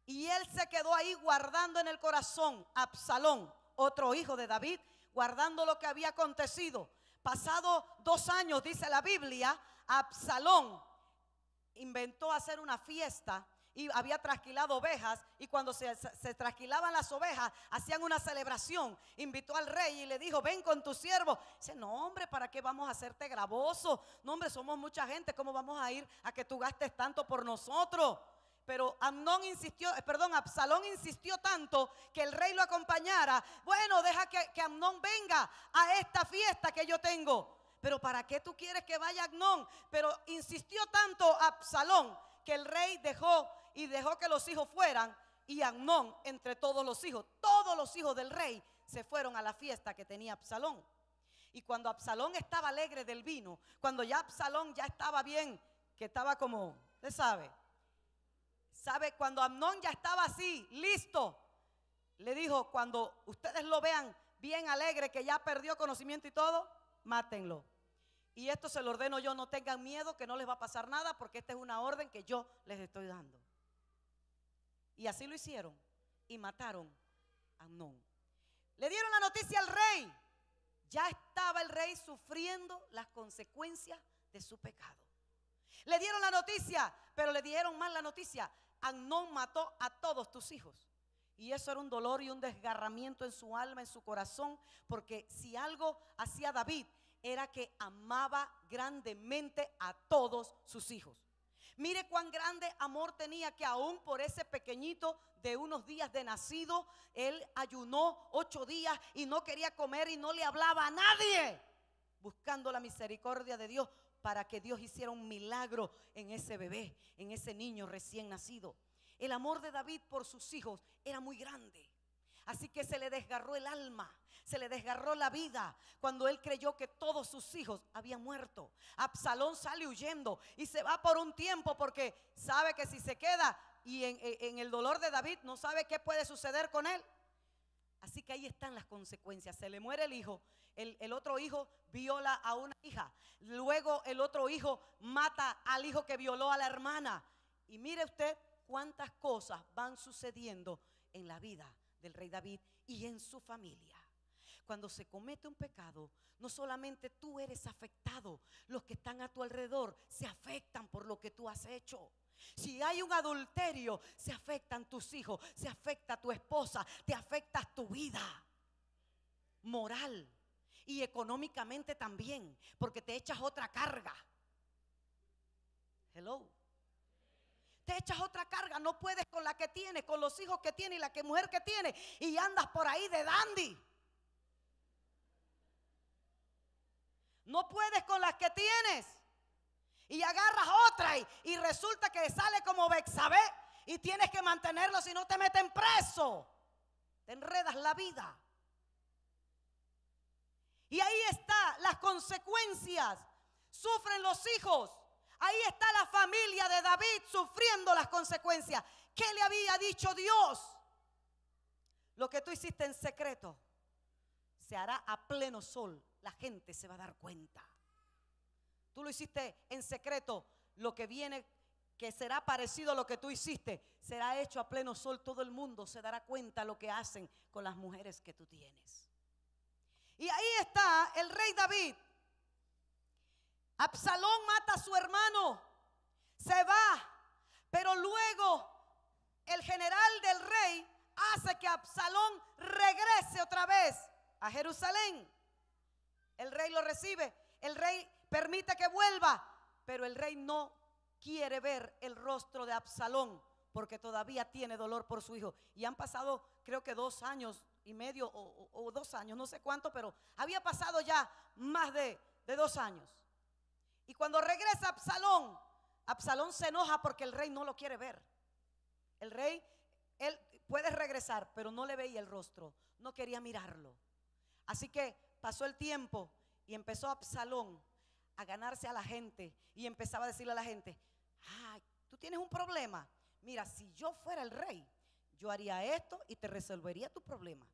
Y él se quedó ahí guardando en el corazón, Absalón, otro hijo de David, guardando lo que había acontecido. Pasado 2 años, dice la Biblia, Absalón inventó hacer una fiesta y había trasquilado ovejas, y cuando se trasquilaban las ovejas hacían una celebración. Invitó al rey y le dijo: ven con tu siervo. Dice: no, hombre, ¿para qué vamos a hacerte gravoso? No, hombre, somos mucha gente, ¿cómo vamos a ir a que tú gastes tanto por nosotros? Pero Absalón insistió tanto que el rey lo acompañara. Bueno, deja que Amnón venga a esta fiesta que yo tengo. Pero ¿para qué tú quieres que vaya Amnón? Pero insistió tanto Absalón que el rey dejó que los hijos fueran, y Amnón entre todos los hijos del rey se fueron a la fiesta que tenía Absalón. Y cuando Absalón estaba alegre del vino, cuando ya Absalón ya estaba bien, que estaba como, usted sabe, cuando Amnón ya estaba así, listo, le dijo: cuando ustedes lo vean bien alegre, que ya perdió conocimiento y todo, mátenlo. Y esto se lo ordeno yo: no tengan miedo, que no les va a pasar nada, porque esta es una orden que yo les estoy dando. Y así lo hicieron y mataron a Amnón. Le dieron la noticia al rey. Ya estaba el rey sufriendo las consecuencias de su pecado. Le dieron la noticia, pero le dieron mal la noticia: Amnón mató a todos tus hijos. Y eso era un dolor y un desgarramiento en su alma, en su corazón, porque si algo hacía David era que amaba grandemente a todos sus hijos. Mire cuán grande amor tenía, que aún por ese pequeñito de unos días de nacido, él ayunó 8 días y no quería comer y no le hablaba a nadie, buscando la misericordia de Dios para que Dios hiciera un milagro en ese bebé, en ese niño recién nacido. El amor de David por sus hijos era muy grande. Así que se le desgarró el alma, se le desgarró la vida cuando él creyó que todos sus hijos habían muerto. Absalón sale huyendo y se va por un tiempo, porque sabe que si se queda y en el dolor de David, no sabe qué puede suceder con él. Así que ahí están las consecuencias. Se le muere el hijo, el otro hijo viola a una hija, luego el otro hijo mata al hijo que violó a la hermana. Y mire usted cuántas cosas van sucediendo en la vida del rey David y en su familia. Cuando se comete un pecado, no solamente tú eres afectado, los que están a tu alrededor se afectan por lo que tú has hecho. Si hay un adulterio, se afectan tus hijos, se afecta tu esposa, te afecta tu vida moral y económicamente también, porque te echas otra carga. Hello. Te echas otra carga, no puedes con la que tienes, con los hijos que tienes y la mujer que tienes, y andas por ahí de dandy. No puedes con las que tienes y agarras otra y resulta que sale como Betsabé y tienes que mantenerlo, si no te meten preso, te enredas la vida. Y ahí está las consecuencias. Sufren los hijos. Ahí está la familia de David sufriendo las consecuencias. ¿Qué le había dicho Dios? Lo que tú hiciste en secreto se hará a pleno sol. La gente se va a dar cuenta. Tú lo hiciste en secreto. Lo que viene, que será parecido a lo que tú hiciste, será hecho a pleno sol. Todo el mundo se dará cuenta lo que hacen con las mujeres que tú tienes. Y ahí está el rey David. Absalón mata a su hermano, se va, pero luego el general del rey hace que Absalón regrese otra vez a Jerusalén. El rey lo recibe, el rey permite que vuelva, pero el rey no quiere ver el rostro de Absalón porque todavía tiene dolor por su hijo. Y han pasado, creo que 2 años y medio o 2 años, no sé cuánto, pero había pasado ya más de 2 años. Y cuando regresa Absalón, Absalón se enoja porque el rey no lo quiere ver. El rey, él puede regresar, pero no le veía el rostro, no quería mirarlo. Así que pasó el tiempo y empezó Absalón a ganarse a la gente y empezaba a decirle a la gente: ay, tú tienes un problema. Mira, si yo fuera el rey, yo haría esto y te resolvería tu problema.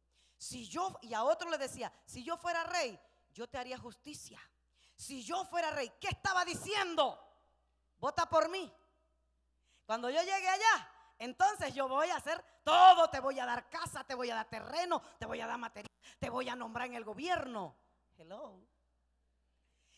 Y a otro le decía: si yo fuera rey, yo te haría justicia. Si yo fuera rey, ¿qué estaba diciendo? Vota por mí. Cuando yo llegue allá, entonces yo voy a hacer todo. Te voy a dar casa, te voy a dar terreno, te voy a dar material, te voy a nombrar en el gobierno. Hello.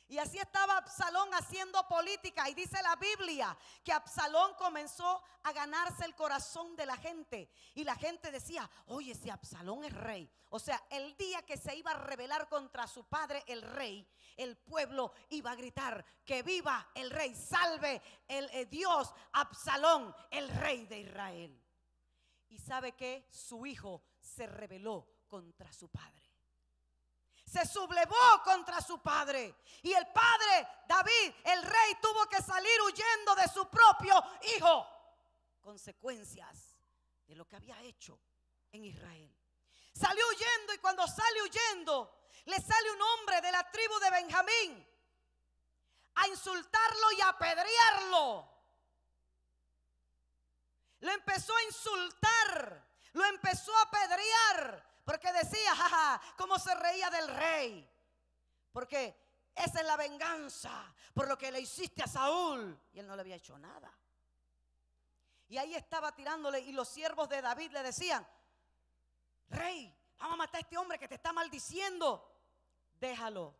Y así estaba Absalón haciendo política. Y dice la Biblia que Absalón comenzó a ganarse el corazón de la gente. Y la gente decía: oye, si Absalón es rey. O sea, el día que se iba a rebelar contra su padre el rey, el pueblo iba a gritar: que viva el rey, salve el Dios Absalón, el rey de Israel. Y sabe que su hijo se rebeló contra su padre. Se sublevó contra su padre. Y el padre David, el rey, tuvo que salir huyendo de su propio hijo. Consecuencias de lo que había hecho en Israel. Salió huyendo, y cuando sale huyendo, le sale un hombre de la tribu de Benjamín a insultarlo y a apedrearlo. Lo empezó a insultar, lo empezó a apedrear. Porque decía: jaja, cómo se reía del rey. Porque esa es la venganza por lo que le hiciste a Saúl. Y él no le había hecho nada. Y ahí estaba tirándole, y los siervos de David le decían: rey, vamos a matar a este hombre que te está maldiciendo. Déjalo,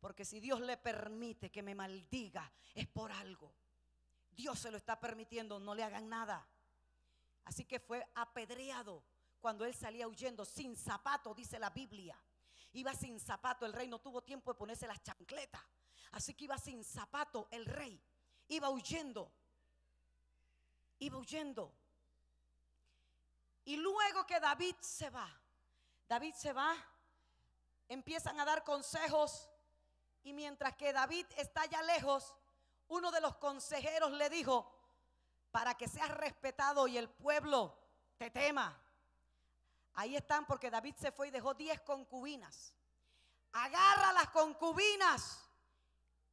porque si Dios le permite que me maldiga, es por algo. Dios se lo está permitiendo, no le hagan nada. Así que fue apedreado. Cuando él salía huyendo sin zapato, dice la Biblia, iba sin zapato. El rey no tuvo tiempo de ponerse las chancletas, así que iba sin zapato el rey. Iba huyendo. Y luego que David se va, empiezan a dar consejos. Y mientras que David está ya lejos, uno de los consejeros le dijo: para que seas respetado y el pueblo te tema. Ahí están, porque David se fue y dejó 10 concubinas. Agarra las concubinas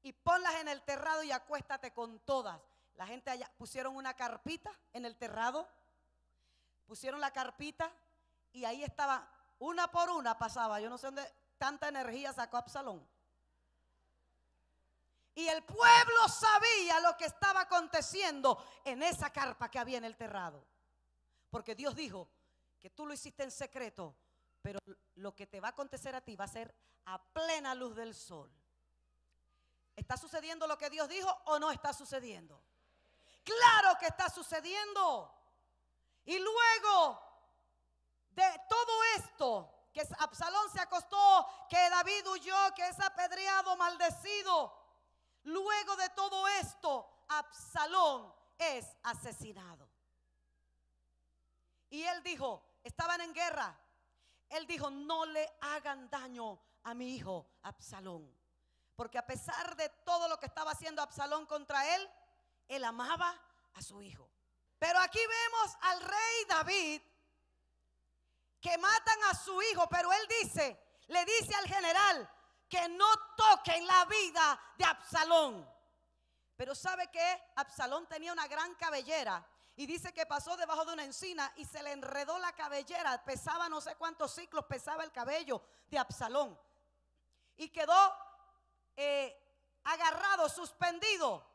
y ponlas en el terrado y acuéstate con todas. La gente allá pusieron una carpita en el terrado. Pusieron la carpita y ahí estaba, una por una pasaba. Yo no sé dónde tanta energía sacó Absalón. Y el pueblo sabía lo que estaba aconteciendo en esa carpa que había en el terrado. Porque Dios dijo que tú lo hiciste en secreto, pero lo que te va a acontecer a ti va a ser a plena luz del sol. ¿Está sucediendo lo que Dios dijo o no está sucediendo? Claro que está sucediendo. Y luego de todo esto, que Absalón se acostó, que David huyó, que es apedreado, maldecido, luego de todo esto, Absalón es asesinado. Y él dijo, estaban en guerra, él dijo: no le hagan daño a mi hijo Absalón. Porque a pesar de todo lo que estaba haciendo Absalón contra él, él amaba a su hijo. Pero aquí vemos al rey David que matan a su hijo, pero él le dice al general: que no toquen la vida de Absalón. Pero ¿sabe qué? Absalón tenía una gran cabellera. Y dice que pasó debajo de una encina y se le enredó la cabellera. Pesaba no sé cuántos ciclos, pesaba el cabello de Absalón. Y quedó agarrado, suspendido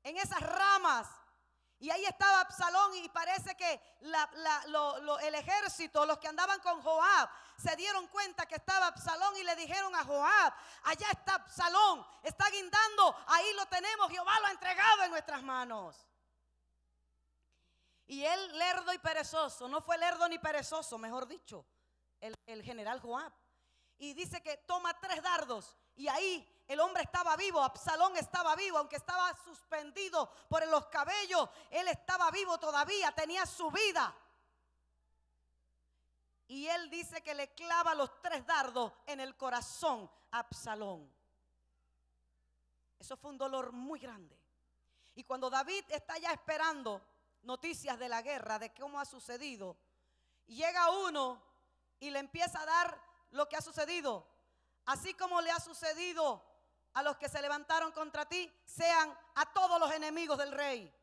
en esas ramas. Y ahí estaba Absalón, y parece que el ejército, los que andaban con Joab, se dieron cuenta que estaba Absalón y le dijeron a Joab: allá está Absalón, está guindando, ahí lo tenemos, Jehová lo ha entregado en nuestras manos. Y él, lerdo y perezoso, no fue lerdo ni perezoso, mejor dicho, el general Joab. Y dice que toma 3 dardos, y ahí el hombre estaba vivo, Absalón estaba vivo, aunque estaba suspendido por los cabellos, él estaba vivo todavía, tenía su vida. Y él dice que le clava los 3 dardos en el corazón a Absalón. Eso fue un dolor muy grande. Y cuando David está ya esperando noticias de la guerra, de cómo ha sucedido, llega uno y le empieza a dar lo que ha sucedido. Así como le ha sucedido a los que se levantaron contra ti, sean a todos los enemigos del rey.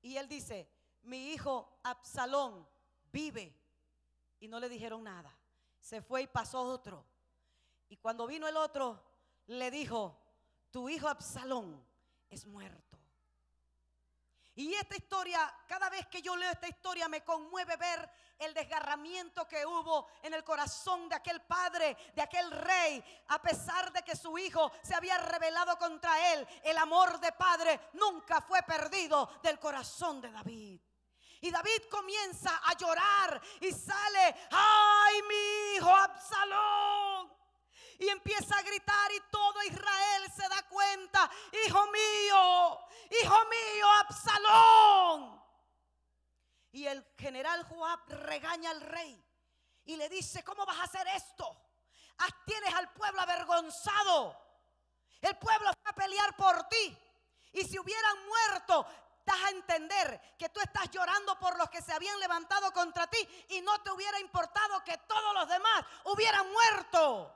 Y él dice: mi hijo Absalón vive. Y no le dijeron nada. Se fue y pasó otro. Y cuando vino el otro, le dijo: tu hijo Absalón es muerto. Y esta historia, cada vez que yo leo esta historia, me conmueve ver el desgarramiento que hubo en el corazón de aquel padre, de aquel rey. A pesar de que su hijo se había rebelado contra él, el amor de padre nunca fue perdido del corazón de David. Y David comienza a llorar y sale: ¡ay, mi hijo Absalón! Y empieza a gritar, y todo Israel se da cuenta: hijo mío, Absalón. Y el general Joab regaña al rey y le dice: ¿cómo vas a hacer esto? Tienes al pueblo avergonzado. El pueblo va a pelear por ti. Y si hubieran muerto, das a entender que tú estás llorando por los que se habían levantado contra ti, y no te hubiera importado que todos los demás hubieran muerto.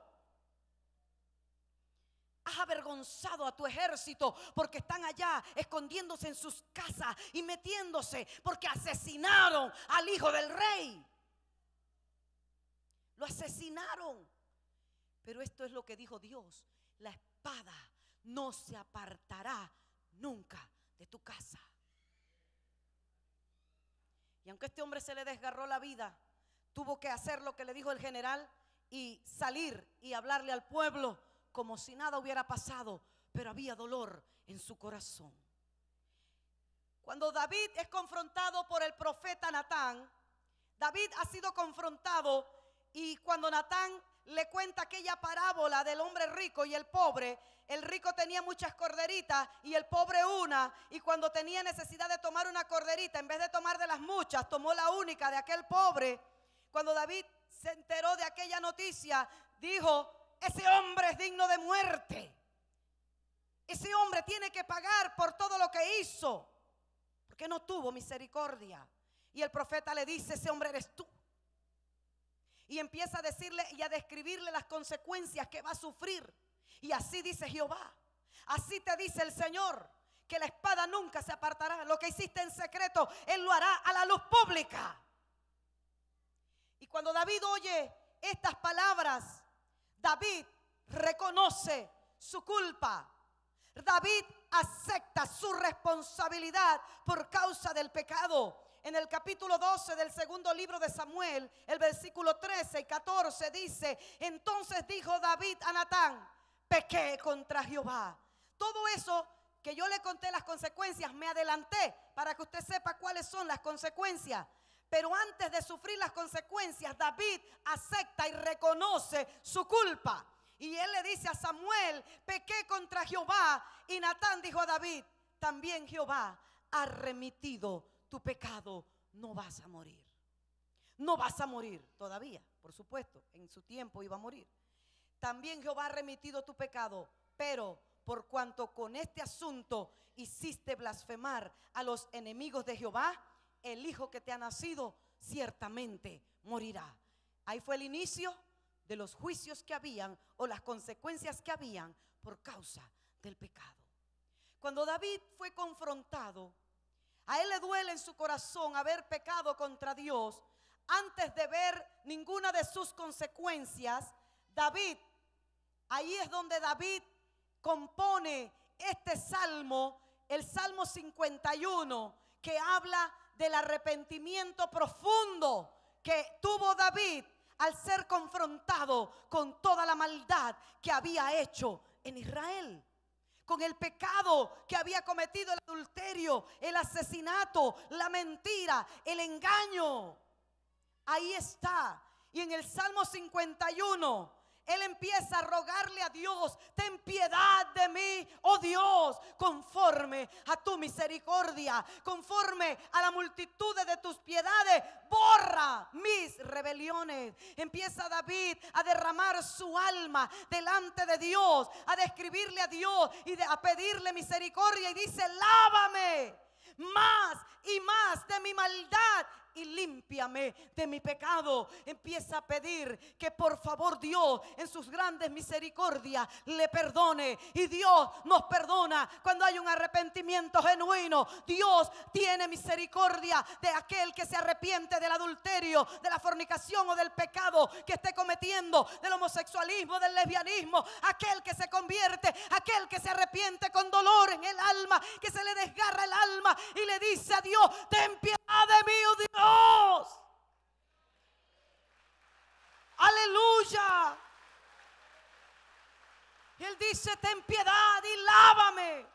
Has avergonzado a tu ejército porque están allá escondiéndose en sus casas y metiéndose, porque asesinaron al hijo del rey. Lo asesinaron. Pero esto es lo que dijo Dios: la espada no se apartará nunca de tu casa. Y aunque este hombre se le desgarró la vida, tuvo que hacer lo que le dijo el general y salir y hablarle al pueblo como si nada hubiera pasado, pero había dolor en su corazón. Cuando David es confrontado por el profeta Natán, David ha sido confrontado, y cuando Natán le cuenta aquella parábola del hombre rico y el pobre, el rico tenía muchas corderitas y el pobre una, y cuando tenía necesidad de tomar una corderita, en vez de tomar de las muchas, tomó la única de aquel pobre. Cuando David se enteró de aquella noticia, dijo: ese hombre es digno de muerte. Ese hombre tiene que pagar por todo lo que hizo, porque no tuvo misericordia. Y el profeta le dice: ese hombre eres tú. Y empieza a decirle y a describirle las consecuencias que va a sufrir. Y así dice Jehová, así te dice el Señor, que la espada nunca se apartará. Lo que hiciste en secreto, Él lo hará a la luz pública. Y cuando David oye estas palabras, David reconoce su culpa. David acepta su responsabilidad por causa del pecado. En el capítulo 12 del segundo libro de Samuel, el versículo 13 y 14 dice: entonces dijo David a Natán: pequé contra Jehová. Todo eso que yo le conté las consecuencias, me adelanté para que usted sepa cuáles son las consecuencias. Pero antes de sufrir las consecuencias, David acepta y reconoce su culpa. Y él le dice a Samuel: pequé contra Jehová. Y Natán dijo a David: también Jehová ha remitido tu pecado, no vas a morir. No vas a morir todavía, por supuesto, en su tiempo iba a morir. También Jehová ha remitido tu pecado, pero por cuanto con este asunto hiciste blasfemar a los enemigos de Jehová, el hijo que te ha nacido ciertamente morirá. Ahí fue el inicio de los juicios que habían o las consecuencias que habían por causa del pecado. Cuando David fue confrontado, a él le duele en su corazón haber pecado contra Dios. Antes de ver ninguna de sus consecuencias, ahí es donde David compone este salmo, el Salmo 51, que habla del arrepentimiento profundo que tuvo David al ser confrontado con toda la maldad que había hecho en Israel, con el pecado que había cometido, el adulterio, el asesinato, la mentira, el engaño. Ahí está. Y en el Salmo 51 él empieza a rogarle a Dios: ten piedad de mí, oh Dios, conforme a tu misericordia, conforme a la multitud de tus piedades, borra mis rebeliones. Empieza David a derramar su alma delante de Dios, a describirle a Dios y a pedirle misericordia, y dice: lávame más y más de mi maldad y límpiame de mi pecado. Empieza a pedir que por favor Dios en sus grandes misericordias le perdone, y Dios nos perdona cuando hay un arrepentimiento genuino. Dios tiene misericordia de aquel que se arrepiente del adulterio, de la fornicación o del pecado que esté cometiendo, del homosexualismo, del lesbianismo. Aquel que se convierte, aquel que se arrepiente con dolor en el alma, que se le desgarra el alma y le dice a Dios: ten piedad de mí, oh Dios. Aleluya. Y él dice: ten piedad y lávame.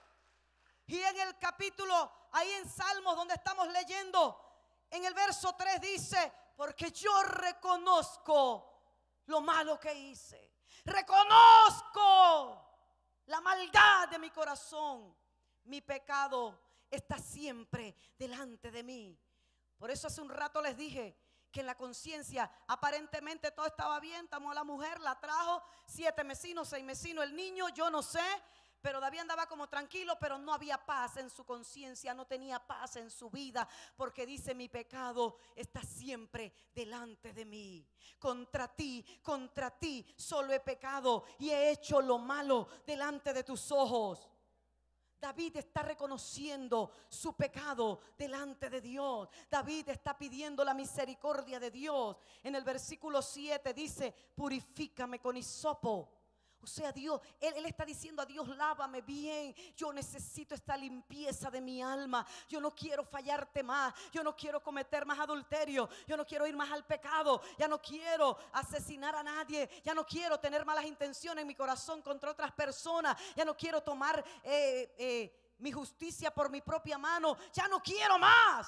Y en el capítulo, ahí en Salmos donde estamos leyendo, en el verso 3 dice: porque yo reconozco lo malo que hice, reconozco la maldad de mi corazón, mi pecado está siempre delante de mí. Por eso hace un rato les dije que en la conciencia aparentemente todo estaba bien. Tomó a la mujer, la trajo, 7 mesinos, 6 mesinos, el niño, yo no sé. Pero David andaba como tranquilo, pero no había paz en su conciencia, no tenía paz en su vida, porque dice: mi pecado está siempre delante de mí. Contra ti solo he pecado y he hecho lo malo delante de tus ojos. David está reconociendo su pecado delante de Dios. David está pidiendo la misericordia de Dios. En el versículo 7 dice: purifícame con hisopo. O sea, Dios, él está diciendo a Dios: lávame bien. Yo necesito esta limpieza de mi alma. Yo no quiero fallarte más. Yo no quiero cometer más adulterio. Yo no quiero ir más al pecado. Ya no quiero asesinar a nadie. Ya no quiero tener malas intenciones en mi corazón contra otras personas. Ya no quiero tomar mi justicia por mi propia mano. Ya no quiero más.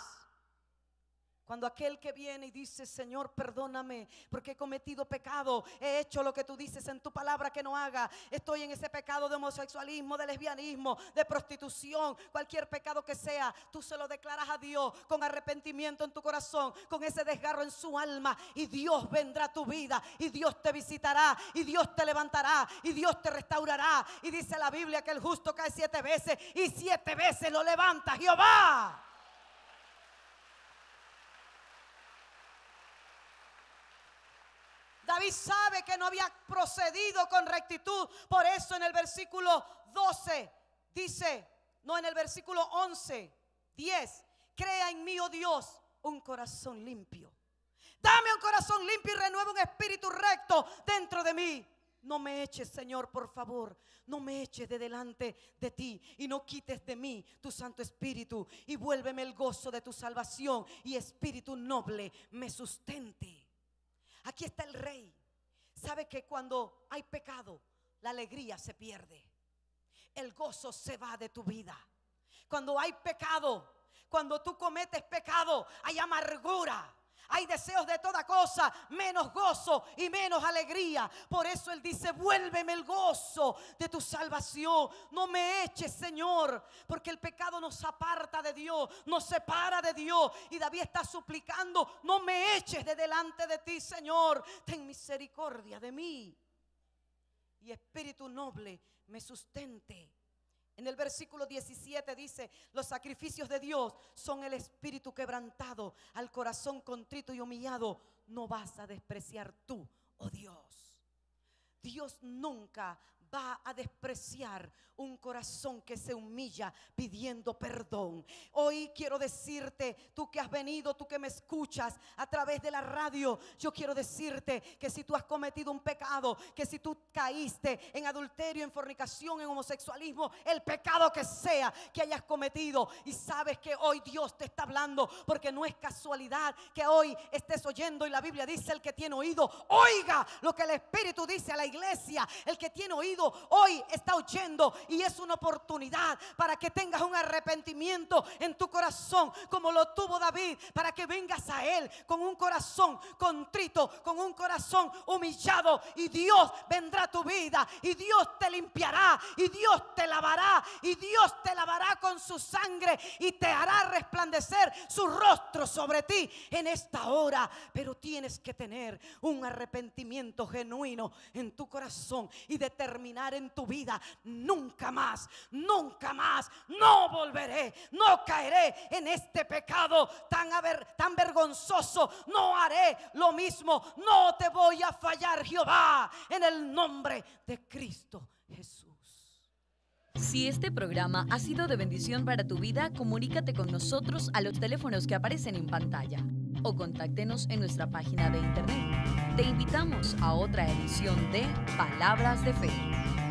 Cuando aquel que viene y dice: Señor, perdóname porque he cometido pecado, he hecho lo que tú dices en tu palabra que no haga, estoy en ese pecado de homosexualismo, de lesbianismo, de prostitución, cualquier pecado que sea, tú se lo declaras a Dios con arrepentimiento en tu corazón, con ese desgarro en su alma, y Dios vendrá a tu vida, y Dios te visitará, y Dios te levantará, y Dios te restaurará. Y dice la Biblia que el justo cae 7 veces y 7 veces lo levanta Jehová. David sabe que no había procedido con rectitud. Por eso en el versículo 12 dice, no, en el versículo 11, 10: crea en mí, oh Dios, un corazón limpio. Dame un corazón limpio y renueva un espíritu recto dentro de mí. No me eches, Señor, por favor, no me eches de delante de ti, y no quites de mí tu Santo Espíritu, y vuélveme el gozo de tu salvación, y espíritu noble me sustente. Aquí está el rey. Sabe que cuando hay pecado, la alegría se pierde, el gozo se va de tu vida. Cuando hay pecado, cuando tú cometes pecado, hay amargura, hay deseos de toda cosa, menos gozo y menos alegría. Por eso él dice: vuélveme el gozo de tu salvación. No me eches, Señor, porque el pecado nos aparta de Dios, nos separa de Dios. Y David está suplicando: no me eches de delante de ti, Señor. Ten misericordia de mí, y espíritu noble me sustente. En el versículo 17 dice: los sacrificios de Dios son el espíritu quebrantado, al corazón contrito y humillado no vas a despreciar tú, oh Dios. Dios nunca va a despreciar un corazón que se humilla pidiendo perdón. Hoy quiero decirte, tú que has venido, tú que me escuchas a través de la radio, yo quiero decirte que si tú has cometido un pecado, que si tú caíste en adulterio, en fornicación, en homosexualismo, el pecado que sea que hayas cometido, y sabes que hoy Dios te está hablando, porque no es casualidad que hoy estés oyendo, y la Biblia dice: el que tiene oído, oiga lo que el Espíritu dice a la iglesia. El que tiene oído hoy está oyendo, y es una oportunidad para que tengas un arrepentimiento en tu corazón, como lo tuvo David, para que vengas a Él con un corazón contrito, con un corazón humillado, y Dios vendrá a tu vida, y Dios te limpiará, y Dios te lavará, y Dios te lavará con su sangre, y te hará resplandecer su rostro sobre ti en esta hora. Pero tienes que tener un arrepentimiento genuino en tu corazón y determinar en tu vida: nunca más, nunca más, no volveré, no caeré en este pecado tan vergonzoso, no haré lo mismo, no te voy a fallar, Jehová, en el nombre de Cristo Jesús. Si este programa ha sido de bendición para tu vida, comunícate con nosotros a los teléfonos que aparecen en pantalla o contáctenos en nuestra página de internet. Te invitamos a otra edición de Palabras de Fe.